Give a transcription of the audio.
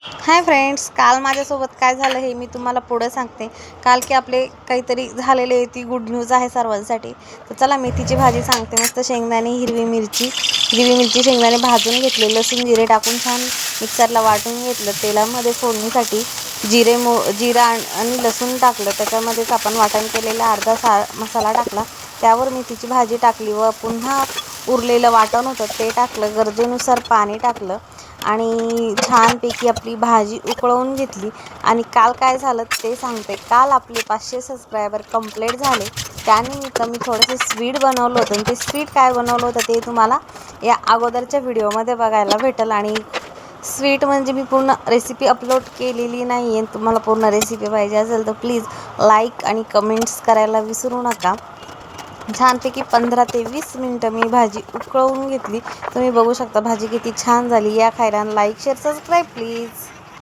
Hi friends, काल माझ्यासोबत काय झालं हे मी तुम्हाला पुढे सांगते. काल की आपले काहीतरी झालेले ती गुड न्यूज आहे सर्वांसाठी. तर चला मेथीची भाजी सांगते. मस्त शेंगदाणे, हिरवी मिरची शेंगदाणे भाजून घेतले, लसूण जिरे टाकून छान मिक्सरला वाटून घेतलं. तेलामध्ये फोडणीसाठी जिरा आणि लसूण टाकलं. त्याच्यामध्येच आपण वाटण केलेला अर्धा मसाला टाकला. त्यावर मेथीची भाजी टाकली व पुन्हा उरलेलं वाटण होतं ते टाकलं. गरजेनुसार पाणी टाकलं आणि छानपैकी आपली भाजी उकळवून घेतली. आणि काल काय झालं ते सांगते. काल आपले 500 सबस्क्रायबर कंप्लीट झाले. त्यानिमित्त मी थोडंसं स्वीट बनवलं होतं आणि ते स्वीट काय बनवलं होतं ते तुम्हाला या अगोदरच्या व्हिडिओमध्ये बघायला भेटेल. आणि स्वीट म्हणजे मी पूर्ण रेसिपी अपलोड केलेली नाही आहे. तुम्हाला पूर्ण रेसिपी पाहिजे असेल तर प्लीज लाईक आणि कमेंट्स करायला विसरू नका. छानपैकी 15 ते 20 मिनटं मी भाजी उकळवून घेतली. तुम्ही बघू शकता भाजी किती छान झाली. या खायला लाईक शेअर सबस्क्राईब प्लीज.